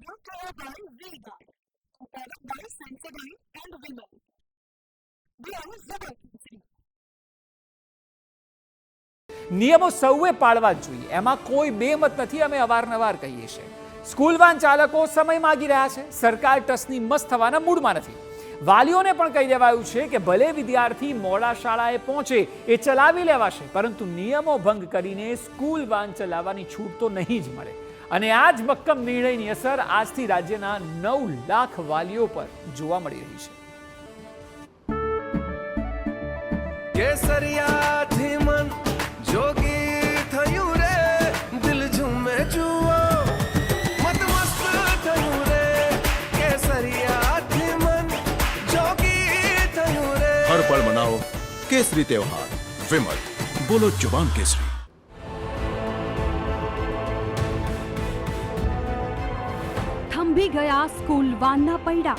brought to you by V-Guard, a product by Sensodyne and Vimal. We are Zubal. નિયમો સૌએ પાળવા જ જોઈએ, એમાં કોઈ બેમત નથી. અમે અવારનવાર કહીએ છીએ, સ્કૂલ વાન ચાલકો સમય માગી રહ્યા છે, સરકાર ટસની મસ્ત થવાના મૂડમાં નથી. વાલીઓને પણ કહી દેવાયું છે કે ભલે વિદ્યાર્થી મોડા શાળાએ પહોંચે એ ચલાવી લેવાશે, પરંતુ નિયમો ભંગ કરીને સ્કૂલ વાન ચલાવવાની છૂટ તો નહીં જ મળે. અને આ જ મક્કમ નિર્ણયની અસર આજથી રાજ્યના 9 લાખ વાલીઓ પર જોવા મળી રહી છે. કેસરિયાથી મન જોગી થયું રે, દિલ ઝૂમે જુઓ મત મસ્ત થયું રે, કેસરિયાથી મન જોગી થયું રે. હર પળ મનાવો કેસરી त्योहार. વિમલ, બોલો જુબાન કેસરી. થંભી ગયા સ્કૂલ વાનના પૈડા.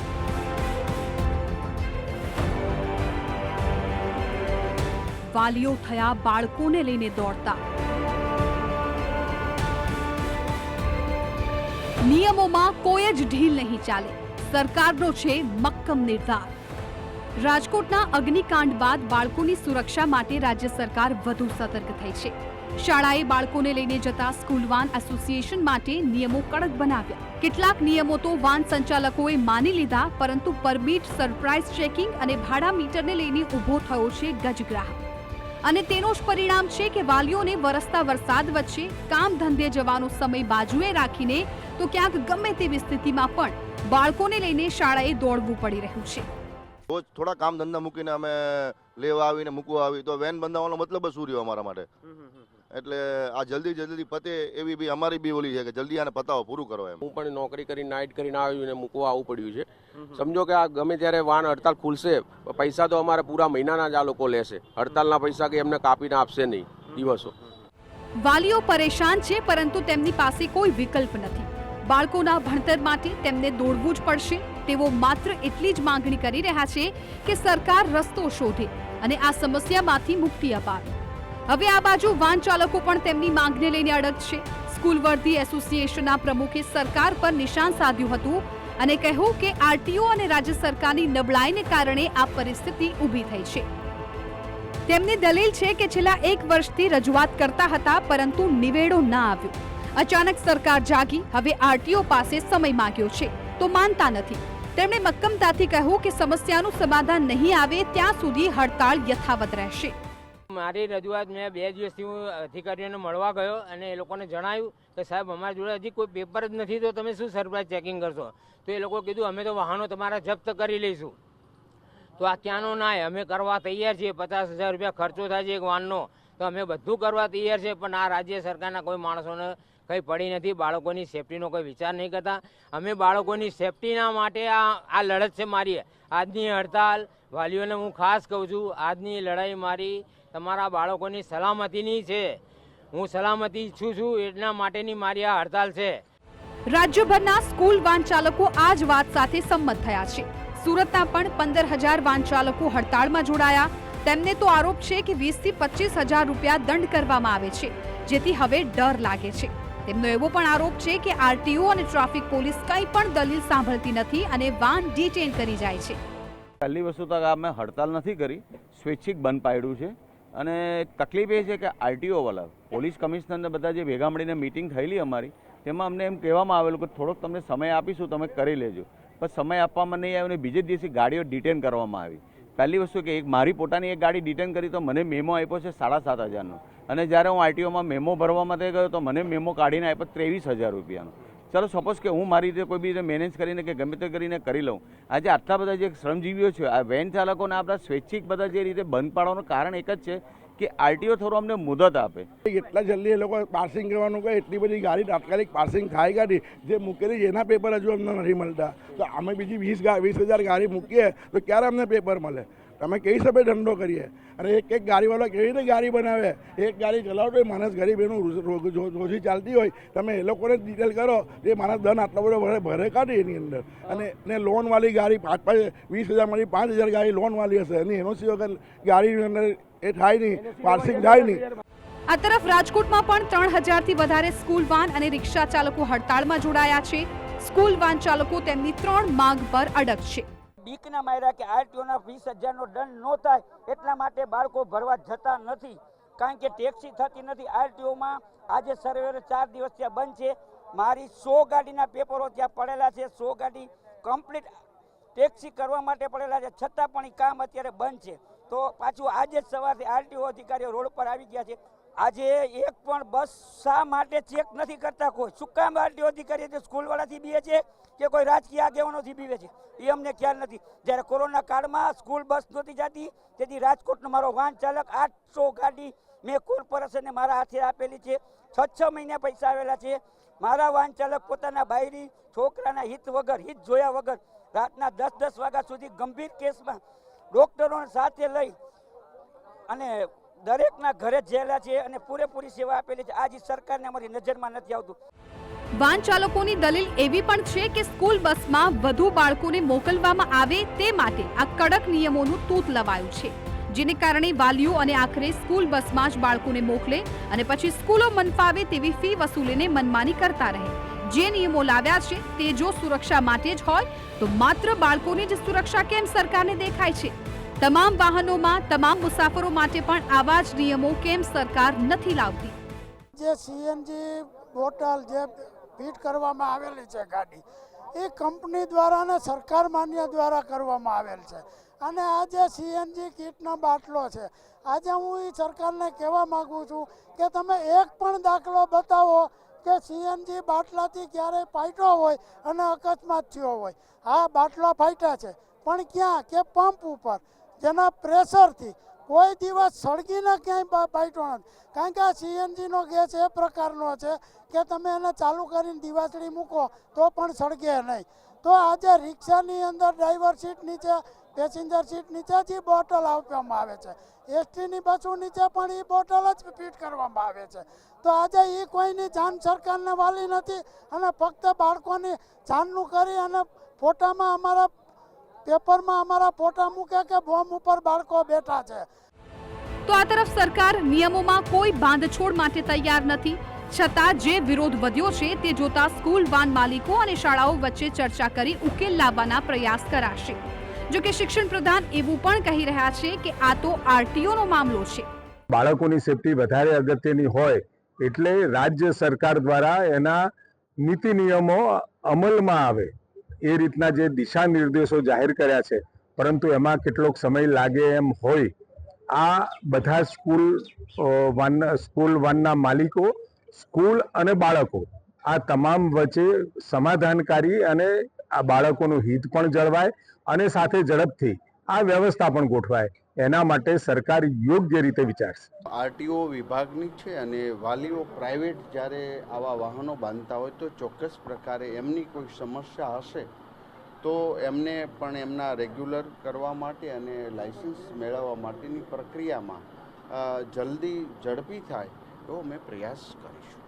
વાલીઓ થયા બાળકોને લઈને દોડતા. નિયમોમાં કોઈ જ ઢીલ નહીં ચાલે, સરકારનો છે મક્કમ નિર્ધાર. રાજકોટના અગ્નિકાંડ બાદ બાળકોની સુરક્ષા માટે રાજ્ય સરકાર વધુ સતર્ક થઈ છે. શાળાએ બાળકોને લઈને જતા સ્કૂલ વાન એસોસિએશન માટે નિયમો કડક બનાવ્યા. કેટલાક નિયમો તો વાન સંચાલકોએ માની લીધા, પરંતુ પરમિટ, સરપ્રાઇઝ ચેકિંગ અને ભાડા મીટરને લઈને ઊભો થયો છે ગજગ્રાહ. અને તેનો જ પરિણામ છે કે વાલીઓને વરસતા વરસાદ વચ્ચે કામ ધંધે જવાનો સમય બાજુએ રાખીને તો ક્યાંક ગમે તેવી સ્થિતિમાં પણ બાળકોને લઈને શાળાએ દોડવું પડી રહ્યું છે. રોજ થોડા કામ ધંધા મૂકીને અમે લેવા આવીને મૂકવા આવી તો વેન બંધાવવાનો મતલબ શું રહ્યો અમારા માટે? એટલે આ જલ્દી પતે એવી બી અમારી બી ઓલી છે કે જલ્દી આને પતાવો, પૂરું કરો એમ. હું પણ નોકરી કરી નાઇટ કરીને આવ્યું ને મૂકવા આવવું પડ્યું છે. સમજો કે આ ગમે ત્યારે વાન હડતાલ ખુલશે, પૈસા તો અમારે પૂરા મહિનાના જ આ લોકો લેશે. હડતાલના પૈસા કે એમને કાપીને આપશે નહીં દિવસો. વાલીઓ પરેશાન છે, પરંતુ તેમની પાસે કોઈ વિકલ્પ નથી. બાળકોના ભણતર માટે તેમને દોડવું જ પડશે. તેઓ માત્ર એટલી જ માંગણી કરી રહ્યા છે કે સરકાર રસ્તો શોધે અને આ સમસ્યામાંથી મુક્તિ અપાવે. હવે આ બાજુ વાન ચાલકો પણ તેમની માંગને લઈને અડગ છે. સ્કૂલ વર્ધી એસોસિએશનના પ્રમુખે સરકાર પર નિશાન સાધ્યું હતું અને કહ્યું કે આરટીઓ અને રાજ્ય સરકારની નબળાઈને કારણે આ પરિસ્થિતિ ઊભી થઈ છે. તેમની દલીલ છે કે છેલ્લા 1 વર્ષથી રજૂઆત કરતા હતા, પરંતુ નિવેડો ના આવ્યો. અચાનક સરકાર જાગી, હવે આરટીઓ પાસે સમય માંગ્યો છે તો માનતા નથી. તેમણે મક્કમતાથી કહ્યું કે સમસ્યાનું સમાધાન નહીં આવે ત્યાં સુધી હડતાળ યથાવત રહેશે. મારી રજૂઆત મેં 2 દિવસથી હું અધિકારીઓને મળવા ગયો અને એ લોકોને જણાવ્યું કે સાહેબ અમારી જોડે હજી કોઈ પેપર જ નથી, તો તમે શું સરપ્રાઇઝ ચેકિંગ કરશો? તો એ લોકો કીધું અમે તો વાહનો તમારા જપ્ત કરી લઈશું. તો આ ક્યાંનો નાય? અમે કરવા તૈયાર છીએ. 50,000 રૂપિયા ખર્ચો થાય છે એક વાનનો, તો અમે બધું કરવા તૈયાર છે. પણ આ રાજ્ય સરકારના કોઈ માણસોને કંઈ પડી નથી. બાળકોની સેફટીનો કોઈ વિચાર નહીં કરતા. અમે બાળકોની સેફટીના માટે આ લડત છે મારી. આજની હડતાલ વાલીઓને હું ખાસ કહું છું, આજની લડાઈ મારી તમારા બાળકોની સલામતીની છે. હું સલામતી ઈચ્છું છું, એટલા માટેની મારી આ હડતાલ છે. રાજ્યભરના સ્કૂલ વાન ચાલકો આ જ વાત સાથે સંમત થયા છે. સુરતના પણ 15,000 વાન ચાલકો હડતાળમાં જોડાયા. તેમને તો આરોપ છે કે 20,000 થી 25,000 રૂપિયા દંડ કરવામાં આવે છે, જેથી હવે ડર લાગે છે. તેમનો એવો પણ આરોપ છે કે આરટીઓ અને ટ્રાફિક પોલીસ કંઈ પણ દલીલ સાંભળતી નથી અને વાન ડિટેન કરી જાય છે. પહેલી વસ્તુ તો અમે હડતાલ નથી કરી, સ્વૈચ્છિક બંધ પાડ્યું છે. અને તકલીફ એ છે કે આરટીઓ વાળા, પોલીસ કમિશનરને બધા જે ભેગા મળીને મિટિંગ થયેલી અમારી, તેમાં અમને એમ કહેવામાં આવેલું કે થોડોક તમને સમય આપીશું, તમે કરી લેજો. પણ સમય આપવામાં નહીં આવ્યો અને બીજે દિવસે ગાડીઓ ડિટેન કરવામાં આવી. પહેલી વસ્તુ કે મારી પોતાની એક ગાડી ડિટેન કરી તો મને મેમો આપ્યો છે 7,500નો, અને જ્યારે હું આરટીઓમાં મેમો ભરવા માટે ગયો તો મને મેમો કાઢીને આપ્યો 23,000 રૂપિયાનો. ચાલો સપોઝ કે હું મારી રીતે કોઈ બી રીતે મેનેજ કરીને કે ગમે તે કરીને કરી લઉં. આજે આટલા બધા જે શ્રમજીવીઓ છે, આ વેન ચાલકોને આપણા સ્વૈચ્છિક બધા જે રીતે બંધ પાડવાનું કારણ એક જ છે કે આરટીઓ થોડું અમને મુદત આપે. એટલા જલ્દી એ લોકો પાર્સિંગ કરવાનું કહે, એટલી બધી ગાડી તાત્કાલિક પાર્સિંગ થાય ગાડી જે મૂકેલી છે એના પેપર હજુ અમને નથી મળતા. તો અમે બીજી 20,000 ગાડી મૂકીએ તો ક્યારે અમને પેપર મળે? તમે કઈ હિસાબે ધંધો કરીએ? અને એક ગાડીવાળો કેવી રીતે ગાડી બનાવે? એક ગાડી ચલાવતો હોય માણસ, ગરીબ એનું રોજી ચાલતી હોય, તમે એ લોકોને ડિટેલ કરો, એ માણસ દંડ આટલો બધો ભરે કાઢે એની અંદર. અને લોનવાળી ગાડી 20,000માંથી 5,000 ગાડી લોનવાળી હશે, અને એનો સિવાય ગાડીની અંદર એ થાય નહીં, પાર્સિંગ થાય નહીં. આ તરફ રાજકોટમાં પણ 3,000 થી વધારે સ્કૂલ વાન અને રિક્ષા ચાલકો હડતાળમાં જોડાયા છે. સ્કૂલ વાન ચાલકો તેમની 3 માંગ પર અડગ છે. બીકના માર્યા કે આરટીઓના 20,000નો દંડ ન થાય એટલા માટે બાળકો ભરવા જતા નથી, કારણ કે ટેક્સી થતી નથી. આરટીઓમાં આજે સર્વેર 4 દિવસ ત્યાં બંધ છે. મારી 100 ગાડીના પેપરો ત્યાં પડેલા છે, 100 ગાડી કમ્પ્લીટ ટેક્સી કરવા માટે પડેલા છે, છતાં પણ એ કામ અત્યારે બંધ છે. તો પાછું આજે જ સવારથી આરટીઓ અધિકારીઓ રોડ પર આવી ગયા છે. આજે એક પણ બસ શા માટે ચેક નથી કરતા કોઈ? શું કામ આરટીઓ અધિકારી સ્કૂલવાળાથી બીવે છે કે કોઈ રાજકીય આગેવાનોથી બીવે છે એ અમને ખ્યાલ નથી. જ્યારે કોરોના કાળમાં સ્કૂલ બસ નહોતી જતી તેથી રાજકોટનો મારો વાહન ચાલક 800 ગાડી મેં કોર્પોરેશનને મારા હાથે આપેલી છે. 6 મહિના પૈસા આવેલા છે. મારા વાહન ચાલક પોતાના બાયરી છોકરાના હિત વગર, હિત જોયા વગર રાતના 10-10 વાગ્યા સુધી ગંભીર કેસમાં ડોક્ટરોને સાથે લઈ અને દરેકના ઘરે જેલા છે અને પૂરેપૂરી સેવા આપેલી છે. આજ સરકારને અમારી નજરમાં નથી આવતું. વાન ચાલકોની દલીલ એવી પણ છે કે સ્કૂલ બસમાં વધુ બાળકોને મોકલવામાં આવે તે માટે આ કડક નિયમોનું તૂત લવાયું છે, જેને કારણે વાલીઓ અને આખરે સ્કૂલ બસમાં જ બાળકોને મોકલે અને પછી સ્કૂલો મન ફાવે તેવી ફી વસૂલીને મનમાની કરતા રહે. જે નિયમો લાવ્યા છે તે જો સુરક્ષા માટે જ હોય તો માત્ર બાળકોની જ સુરક્ષા કેમ સરકારને દેખાય છે? તમામ વાહનોમાં તમામ મુસાફરો માટે પણ આવા જ નિયમો કેમ સરકાર નથી લાવતી? જે સીએનજી બોટલ જે ફિટ કરવામાં આવેલી છે ગાડી, એ કંપની દ્વારા અને સરકાર માન્ય દ્વારા કરવામાં આવેલ છે. અને આ જે સીએનજી કિટનો બાટલો છે, આજે હું એ સરકારને કહેવા માગું છું કે તમે એક પણ દાખલો બતાવો કે સીએનજી બાટલાથી ક્યારેય ફાટ્યો હોય અને અકસ્માત થયો હોય. હા, બાટલા ફાટ્યા છે, પણ ક્યાં? કે પંપ ઉપર જેના પ્રેશરથી કોઈ દિવસ સળગીને ક્યાંય ફાટ્યો નથી. કારણ કે આ સીએનજીનો ગેસ એ પ્રકારનો છે કે તમે એને ચાલુ કરીને દિવાસળી મૂકો તો પણ સળગે નહીં. તો આજે રિક્ષાની અંદર ડ્રાઈવર સીટ નીચે, પેસેન્જર સીટ નીચે જ બોટલ આપવામાં આવે છે. એસટીની બસો નીચે પણ એ બોટલ જ ફિટ કરવામાં આવે છે. તો આજે એ કોઈની જાન સરકારને વાલી નથી અને ફક્ત બાળકોની જાનનું કરી અને ફોટામાં અમારા પેપરમાં અમારા ફોટા મૂકે કે બોમ્બ ઉપર બાળકો બેઠા છે. તો આ તરફ સરકાર નિયમોમાં કોઈ બાંધછોડ માટે તૈયાર નથી, છતાં જે વિરોધ વધ્યો છે તે જોતા સ્કૂલ વાન માલિકો અને શાળાઓ વચ્ચે ચર્ચા કરી ઉકેલ લાવવાના પ્રયાસ કરાશે. જો કે શિક્ષણ પ્રધાન એવું પણ કહી રહ્યા છે કે આ તો આરટીઓનો મામલો છે. બાળકોની સેફટી વધારે અગત્યની હોય એટલે રાજ્ય સરકાર દ્વારા એના નીતિ નિયમો અમલમાં આવે એ રીતના જે દિશા નિર્દેશો જાહેર કર્યા છે, પરંતુ એમાં કેટલોક સમય લાગે એમ હોય. આ બધા સ્કૂલ વાનના માલિકો, સ્કૂલ અને બાળકો આ તમામ વચ્ચે સમાધાનકારી અને આ બાળકોનું હિત પણ જળવાય અને સાથે ઝડપથી આ વ્યવસ્થા પણ ગોઠવાય, એના માટે સરકાર યોગ્ય રીતે વિચારશે. આરટીઓ વિભાગની છે અને વાલીઓ પ્રાઇવેટ જ્યારે આવા વાહનો બાંધતા હોય તો ચોક્કસ પ્રકારે એમની કોઈ સમસ્યા હશે તો એમને પણ એમના રેગ્યુલર કરવા માટે અને લાઇસન્સ મેળવવા માટેની પ્રક્રિયામાં જલ્દી ઝડપી થાય એવો અમે પ્રયાસ કરીશું.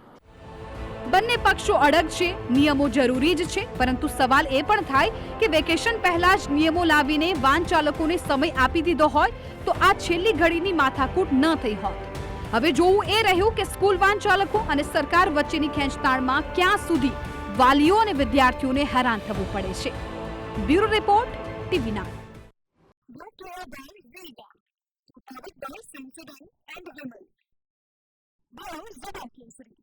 બંને પક્ષો અડગ છે, નિયમો જરૂરી જ છે, પરંતુ સવાલ એ પણ થાય કે વેકેશન પહેલા જ નિયમો લાવીને વાન ચાલકોને સમય આપી દીધો હોય તો આ છેલ્લી ઘડીની માથાકૂટ ન થઈ હોત. હવે જોવું એ રહ્યું કે સ્કૂલ વાન ચાલકો અને સરકાર વચ્ચેની ખેંચતાણમાં ક્યાં સુધી વાલીઓ અને વિદ્યાર્થીઓને હેરાન થવું પડે છે. Bureau report, TV9. Brought to you by Vega, powered by Sensodyne and Vimal. By Zubaan Kesari.